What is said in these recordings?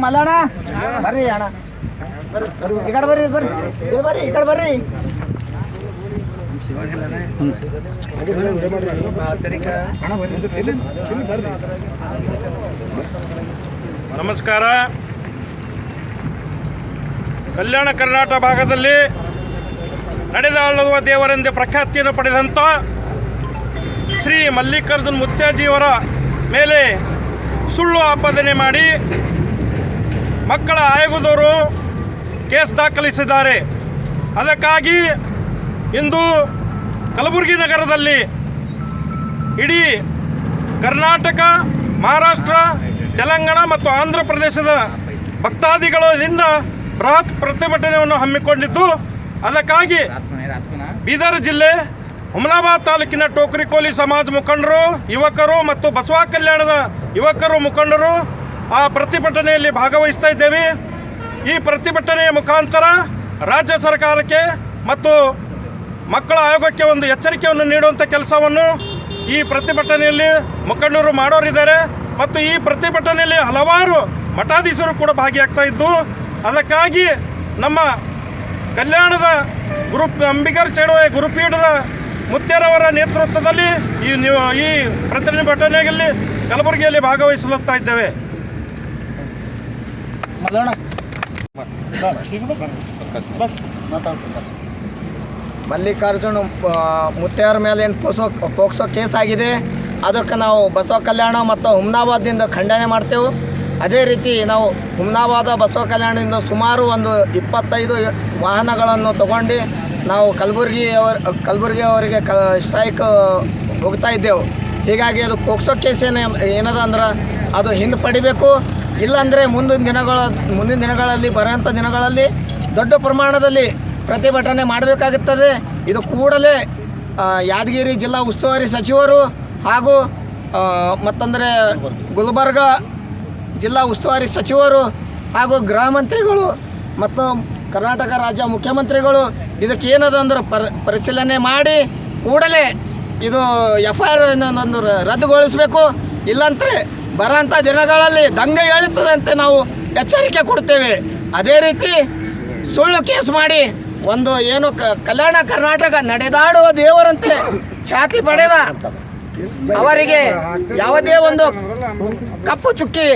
ಮಲ್ಲಣ್ಣ ಬರ್ರಿ ಅಣ್ಣ, ಈ ಕಡೆ ಬರ್ರಿ, ಬರ್ರಿ ಬರ್ರಿ, ಈ ಕಡೆ ಬರ್ರಿ. ನಮಸ್ಕಾರ. ಕಲ್ಯಾಣ ಕರ್ನಾಟಕ ಭಾಗದಲ್ಲಿ ನಡೆದಾಳುವ ದೇವರೆಂದೇ ಪ್ರಖ್ಯಾತಿಯನ್ನು ಪಡೆದಂಥ ಶ್ರೀ ಮಲ್ಲಿಕಾರ್ಜುನ ಮುತ್ಯಾಜಿಯವರ ಮೇಲೆ ಸುಳ್ಳು ಆಪಾದನೆ ಮಾಡಿ ಮಕ್ಕಳ ಆಯೋಗದವರು ಕೇಸ್ ದಾಖಲಿಸಿದ್ದಾರೆ. ಅದಕ್ಕಾಗಿ ಇಂದು ಕಲಬುರಗಿ ನಗರದಲ್ಲಿ ಇಡೀ ಕರ್ನಾಟಕ, ಮಹಾರಾಷ್ಟ್ರ, ತೆಲಂಗಾಣ ಮತ್ತು ಆಂಧ್ರ ಪ್ರದೇಶದ ಭಕ್ತಾದಿಗಳಿಂದ ಬೃಹತ್ ಪ್ರತಿಭಟನೆಯನ್ನು ಹಮ್ಮಿಕೊಂಡಿದ್ದು, ಅದಕ್ಕಾಗಿ ಬೀದರ್ ಜಿಲ್ಲೆ ಹುಮನಾಬಾದ್ ತಾಲೂಕಿನ ಟೋಕರಿಕೋಲಿ ಸಮಾಜ ಮುಖಂಡರು, ಯುವಕರು ಮತ್ತು ಬಸವ ಕಲ್ಯಾಣದ ಯುವಕರು ಮುಖಂಡರು ಆ ಪ್ರತಿಭಟನೆಯಲ್ಲಿ ಭಾಗವಹಿಸ್ತಾ ಇದ್ದೇವೆ. ಈ ಪ್ರತಿಭಟನೆಯ ಮುಖಾಂತರ ರಾಜ್ಯ ಸರ್ಕಾರಕ್ಕೆ ಮತ್ತು ಮಕ್ಕಳ ಆಯೋಗಕ್ಕೆ ಒಂದು ಎಚ್ಚರಿಕೆಯನ್ನು ನೀಡುವಂಥ ಕೆಲಸವನ್ನು ಈ ಪ್ರತಿಭಟನೆಯಲ್ಲಿ ಮುಖಂಡರು ಮಾಡೋರಿದ್ದಾರೆ. ಮತ್ತು ಈ ಪ್ರತಿಭಟನೆಯಲ್ಲಿ ಹಲವಾರು ಮಠಾಧೀಶರು ಕೂಡ ಭಾಗಿಯಾಗ್ತಾ ಇದ್ದು, ಅದಕ್ಕಾಗಿ ನಮ್ಮ ಕಲ್ಯಾಣದ ಅಂಬಿಗರ ಚಳುವಳಿ ಗುರುಪೀಠದ ಮುತ್ಯಾರವರ ನೇತೃತ್ವದಲ್ಲಿ ಈ ಪ್ರತಿಭಟನೆಯಲ್ಲಿ ಕಲಬುರಗಿಯಲ್ಲಿ ಭಾಗವಹಿಸುತ್ತಾ ಇದ್ದೇವೆ. ಮಲ್ಲಿಕಾರ್ಜುನ ಮುತ್ಯಾರ ಮೇಲೆ ಏನು ಪೋಕ್ಸೋ ಕೇಸ್ ಆಗಿದೆ, ಅದಕ್ಕೆ ನಾವು ಬಸವ ಕಲ್ಯಾಣ ಮತ್ತು ಹುಮನಾಬಾದ್ದಿಂದ ಖಂಡನೆ ಮಾಡ್ತೇವೆ. ಅದೇ ರೀತಿ ನಾವು ಹುಮನಾಬಾದ ಬಸವ ಕಲ್ಯಾಣದಿಂದ ಸುಮಾರು ಒಂದು 25 ವಾಹನಗಳನ್ನು ತಗೊಂಡು ನಾವು ಕಲಬುರಗಿಯವರಿಗೆ ಸ್ಟ್ರೈಕ್ ಹೋಗ್ತಾ ಇದ್ದೆವು. ಹೀಗಾಗಿ ಅದು ಪೋಕ್ಸೋ ಕೇಸ್ ಏನದ ಅಂದ್ರೆ ಅದು ಹಿಂದೆ ಪಡಿಬೇಕು. ಇಲ್ಲಾಂದರೆ ಮುಂದಿನ ದಿನಗಳಲ್ಲಿ ಬರೋಂಥ ದಿನಗಳಲ್ಲಿ ದೊಡ್ಡ ಪ್ರಮಾಣದಲ್ಲಿ ಪ್ರತಿಭಟನೆ ಮಾಡಬೇಕಾಗುತ್ತದೆ. ಇದು ಕೂಡಲೇ ಯಾದಗಿರಿ ಜಿಲ್ಲಾ ಉಸ್ತುವಾರಿ ಸಚಿವರು ಹಾಗೂ ಮತ್ತಂದರೆ ಗುಲ್ಬರ್ಗ ಜಿಲ್ಲಾ ಉಸ್ತುವಾರಿ ಸಚಿವರು ಹಾಗೂ ಗೃಹ ಮಂತ್ರಿಗಳು ಮತ್ತು ಕರ್ನಾಟಕ ರಾಜ್ಯ ಮುಖ್ಯಮಂತ್ರಿಗಳು ಇದಕ್ಕೆ ಏನದ ಅಂದ್ರೆ ಪರಿಶೀಲನೆ ಮಾಡಿ ಕೂಡಲೇ ಇದು FIR ಒಂದು ರದ್ದುಗೊಳಿಸಬೇಕು. ಇಲ್ಲಂದರೆ ಬರೋಂಥ ದಿನಗಳಲ್ಲಿ ದಂಗೆ ಏಳುತ್ತದೆ ಅಂತ ನಾವು ಎಚ್ಚರಿಕೆ ಕೊಡ್ತೇವೆ. ಅದೇ ರೀತಿ ಸುಳ್ಳು ಕೇಸ್ ಮಾಡಿ ಒಂದು ಏನು ಕಲ್ಯಾಣ ಕರ್ನಾಟಕ ನಡೆದಾಡುವ ದೇವರಂತೆ ಛಾತಿ ಪಡೆದ ಅವರಿಗೆ ಯಾವುದೇ ಒಂದು ಕಪ್ಪು ಚುಕ್ಕಿ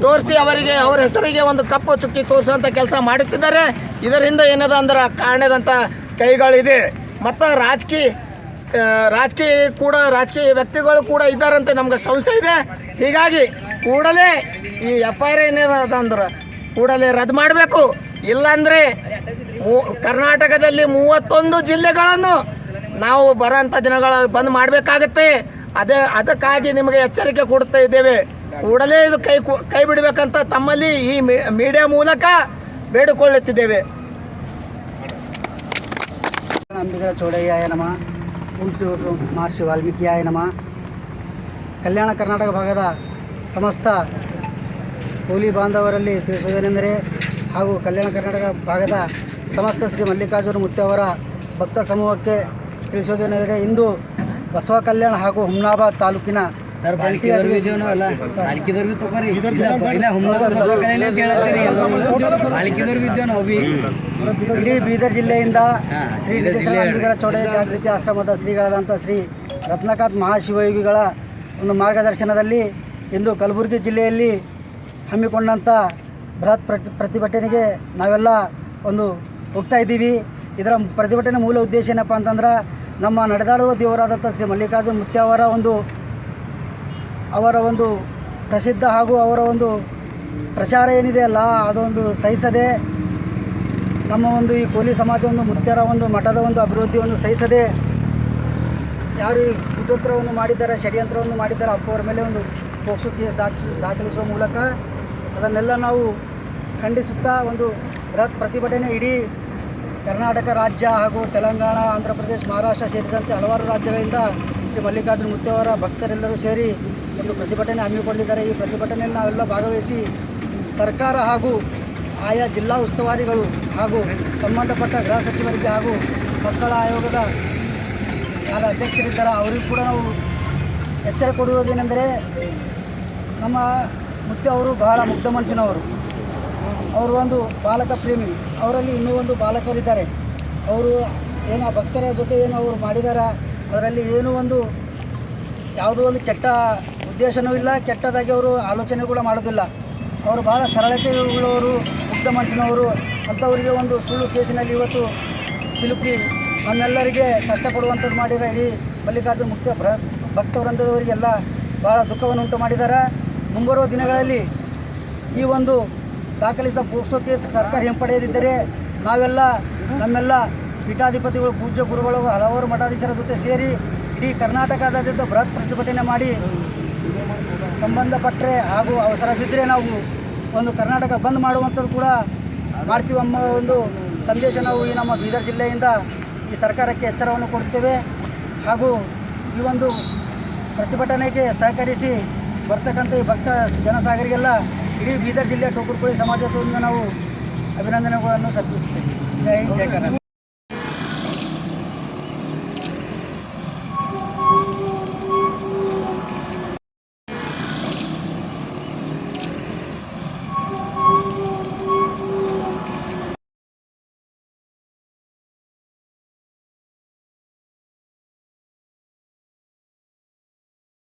ತೋರಿಸಿ ಅವರಿಗೆ ಅವರ ಹೆಸರಿಗೆ ಒಂದು ಕಪ್ಪು ಚುಕ್ಕಿ ತೋರಿಸುವಂಥ ಕೆಲಸ ಮಾಡುತ್ತಿದ್ದಾರೆ. ಇದರಿಂದ ಏನದ ಅಂದ್ರೆ ಕಾರಣದಂಥ ಕೈಗಳಿದೆ. ಮತ್ತು ರಾಜಕೀಯ ವ್ಯಕ್ತಿಗಳು ಕೂಡ ಇದ್ದಾರಂತೆ ನಮ್ಗೆ ಸಂಶಯ ಇದೆ. ಹೀಗಾಗಿ ಕೂಡಲೇ ಈ FIR ಏನದ ಅಂದ್ರೆ ಕೂಡಲೇ ರದ್ದು ಮಾಡಬೇಕು. ಇಲ್ಲಾಂದರೆ ಕರ್ನಾಟಕದಲ್ಲಿ 31 ಜಿಲ್ಲೆಗಳನ್ನು ನಾವು ಬರೋಂಥ ದಿನಗಳ ಬಂದ್ ಮಾಡಬೇಕಾಗತ್ತೆ. ಅದಕ್ಕಾಗಿ ನಿಮಗೆ ಎಚ್ಚರಿಕೆ ಕೊಡ್ತಾ ಇದ್ದೇವೆ. ಕೂಡಲೇ ಇದು ಕೈ ಬಿಡಬೇಕಂತ ತಮ್ಮಲ್ಲಿ ಈ ಮೀಡಿಯಾ ಮೂಲಕ ಬೇಡಿಕೊಳ್ಳುತ್ತಿದ್ದೇವೆ. ಅಂಬಿಗರ ಚೌಡಯ್ಯಾಯ ನಮಃ. ಓಂ ಶ್ರೀ ಮಹರ್ಷಿ ವಾಲ್ಮೀಕಿಯಾಯ ನಮಃ. ಕಲ್ಯಾಣ ಕರ್ನಾಟಕ ಭಾಗದ ಸಮಸ್ತ ಕೂಲಿ ಬಾಂಧವರಲ್ಲಿ ತಿಳಿಸುವುದೇನೆಂದರೆ ಹಾಗೂ ಕಲ್ಯಾಣ ಕರ್ನಾಟಕ ಭಾಗದ ಸಮಸ್ತ ಶ್ರೀ ಮಲ್ಲಿಕಾರ್ಜುನ ಮುತ್ಯಾವರ ಭಕ್ತ ಸಮೂಹಕ್ಕೆ ತಿಳಿಸುವುದೇನೆಂದರೆ ಇಂದು ಬಸವ ಕಲ್ಯಾಣ ಹಾಗೂ ಹುಮನಾಬಾದ್ ತಾಲೂಕಿನ ಇಡೀ ಬೀದರ್ ಜಿಲ್ಲೆಯಿಂದ ಶ್ರೀ ನಿಜೇಶ್ವರ ಅಂಬಿಗರ ಚೌಡಯ್ಯ ಜಾಗೃತಿ ಆಶ್ರಮದ ಶ್ರೀಗಳಾದಂಥ ಶ್ರೀ ರತ್ನಕಾಂತ್ ಮಹಾಶಿವಯೋಗಿಗಳ ಒಂದು ಮಾರ್ಗದರ್ಶನದಲ್ಲಿ ಇಂದು ಕಲಬುರಗಿ ಜಿಲ್ಲೆಯಲ್ಲಿ ಹಮ್ಮಿಕೊಂಡಂಥ ಬೃಹತ್ ಪ್ರತಿಭಟನೆಗೆ ನಾವೆಲ್ಲ ಒಂದು ಹೋಗ್ತಾ ಇದ್ದೀವಿ. ಇದರ ಪ್ರತಿಭಟನೆ ಮೂಲ ಉದ್ದೇಶ ಏನಪ್ಪ ಅಂತಂದ್ರೆ ನಮ್ಮ ನಡೆದಾಡುವ ದೇವರಾದಂಥ ಶ್ರೀ ಮಲ್ಲಿಕಾರ್ಜುನ ಮುತ್ಯಾವರ ಅವರ ಒಂದು ಪ್ರಸಿದ್ಧ ಹಾಗೂ ಅವರ ಒಂದು ಪ್ರಚಾರ ಏನಿದೆ ಅಲ್ಲ ಅದೊಂದು ಸಹಿಸದೆ ನಮ್ಮ ಒಂದು ಈ ಕೋಲಿ ಸಮಾಜ ಒಂದು ಮುತ್ಯಾರ ಒಂದು ಮಠದ ಒಂದು ಅಭಿವೃದ್ಧಿಯನ್ನು ಸಹಿಸದೆ ಯಾರು ಈ ಕುತಂತ್ರವನ್ನು ಮಾಡಿದ್ದಾರೆ, ಷಡ್ಯಂತ್ರವನ್ನು ಮಾಡಿದ್ದಾರೆ, ಅವರ ಮೇಲೆ ಒಂದು ಪೋಕ್ಸೋ ಕೇಸ್ ದಾಖಲಿಸುವ ಮೂಲಕ ಅದನ್ನೆಲ್ಲ ನಾವು ಖಂಡಿಸುತ್ತಾ ಒಂದು ಬೃಹತ್ ಪ್ರತಿಭಟನೆ ಇಡೀ ಕರ್ನಾಟಕ ರಾಜ್ಯ ಹಾಗೂ ತೆಲಂಗಾಣ, ಆಂಧ್ರ ಪ್ರದೇಶ, ಮಹಾರಾಷ್ಟ್ರ ಸೇರಿದಂತೆ ಹಲವಾರು ರಾಜ್ಯಗಳಿಂದ ಶ್ರೀ ಮಲ್ಲಿಕಾರ್ಜುನ ಮುತ್ಯಾವರ ಭಕ್ತರೆಲ್ಲರೂ ಸೇರಿ ಒಂದು ಪ್ರತಿಭಟನೆ ಹಮ್ಮಿಕೊಂಡಿದ್ದಾರೆ. ಈ ಪ್ರತಿಭಟನೆಯಲ್ಲಿ ನಾವೆಲ್ಲ ಭಾಗವಹಿಸಿ ಸರ್ಕಾರ ಹಾಗೂ ಆಯಾ ಜಿಲ್ಲಾ ಉಸ್ತುವಾರಿಗಳು ಹಾಗೂ ಸಂಬಂಧಪಟ್ಟ ಗೃಹ ಸಚಿವರಿಗೆ ಹಾಗೂ ಮಕ್ಕಳ ಆಯೋಗದ ಅಧ್ಯಕ್ಷರಿದ್ದಾರೆ ಅವರಿಗೂ ಕೂಡ ನಾವು ಎಚ್ಚರ ಕೊಡುವುದೇನೆಂದರೆ ನಮ್ಮ ಮುತ್ಯ ಅವರು ಬಹಳ ಮುಗ್ಧ ಮನಸ್ಸಿನವರು. ಅವರು ಒಂದು ಬಾಲಕ ಪ್ರೇಮಿ. ಅವರಲ್ಲಿ ಇನ್ನೂ ಒಂದು ಬಾಲಕರಿದ್ದಾರೆ. ಅವರು ಏನು ಭಕ್ತರ ಜೊತೆ ಏನು ಅವರು ಮಾಡಿದ್ದಾರೆ ಅದರಲ್ಲಿ ಏನೂ ಒಂದು ಯಾವುದೋ ಒಂದು ಕೆಟ್ಟ ಉದ್ದೇಶನೂ ಇಲ್ಲ, ಕೆಟ್ಟದಾಗಿ ಅವರು ಆಲೋಚನೆ ಕೂಡ ಮಾಡೋದಿಲ್ಲ. ಅವರು ಭಾಳ ಸರಳತೆ ಉಳ್ಳವರು, ಮುಗ್ಧ ಮನಸ್ಸಿನವರು. ಅಂಥವರಿಗೆ ಒಂದು ಸುಳ್ಳು ಕೇಸಿನಲ್ಲಿ ಇವತ್ತು ಸಿಲುಕಿ ನಮ್ಮೆಲ್ಲರಿಗೆ ಕಷ್ಟ ಕೊಡುವಂಥದ್ದು ಮಾಡಿದ್ದಾರೆ. ಇಡೀ ಮಲ್ಲಿಕಾರ್ಜುನ ಮುಕ್ತ ಭಕ್ತವೃಂದದವರಿಗೆಲ್ಲ ಭಾಳ ದುಃಖವನ್ನು ಉಂಟು ಮಾಡಿದ್ದಾರೆ. ಮುಂಬರುವ ದಿನಗಳಲ್ಲಿ ಈ ಒಂದು ದಾಖಲಿಸಿದ ಪೋಕ್ಸೋ ಕೇಸ್ ಸರ್ಕಾರ ಹಿಂಪಡೆಯದಿದ್ದರೆ ನಾವೆಲ್ಲ ನಮ್ಮೆಲ್ಲ ಪೀಠಾಧಿಪತಿಗಳು, ಪೂಜ್ಯ ಗುರುಗಳು, ಹಲವಾರು ಮಠಾಧೀಶರ ಜೊತೆ ಸೇರಿ ಇಡೀ ಕರ್ನಾಟಕದಾದ್ಯಂತ ಬೃಹತ್ ಪ್ರತಿಭಟನೆ ಮಾಡಿ ಸಂಬಂಧಪಟ್ಟರೆ ಹಾಗೂ ಅವಸರ ಬಿದ್ದರೆ ನಾವು ಒಂದು ಕರ್ನಾಟಕ ಬಂದ್ ಮಾಡುವಂಥದ್ದು ಕೂಡ ಮಾಡ್ತೀವಿ ಎಂಬ ಒಂದು ಸಂದೇಶ ನಾವು ಈ ನಮ್ಮ ಬೀದರ್ ಜಿಲ್ಲೆಯಿಂದ ಈ ಸರ್ಕಾರಕ್ಕೆ ಎಚ್ಚರವನ್ನು ಕೊಡುತ್ತೇವೆ. ಹಾಗೂ ಈ ಒಂದು ಪ್ರತಿಭಟನೆಗೆ ಸಹಕರಿಸಿ ಬರ್ತಕ್ಕಂಥ ಈ ಭಕ್ತ ಜನಸಾಗರಿಗೆಲ್ಲ ಇಡೀ ಬೀದರ್ ಜಿಲ್ಲೆಯ ಟೋಕರ್ಕೋಳಿ ಸಮಾಜದಿಂದ ನಾವು ಅಭಿನಂದನೆಗಳನ್ನು ಸಲ್ಲಿಸುತ್ತೇವೆ. ಜೈ ಹಿಂದ್, ಜೈ ಕರ್ನಾಟಕ.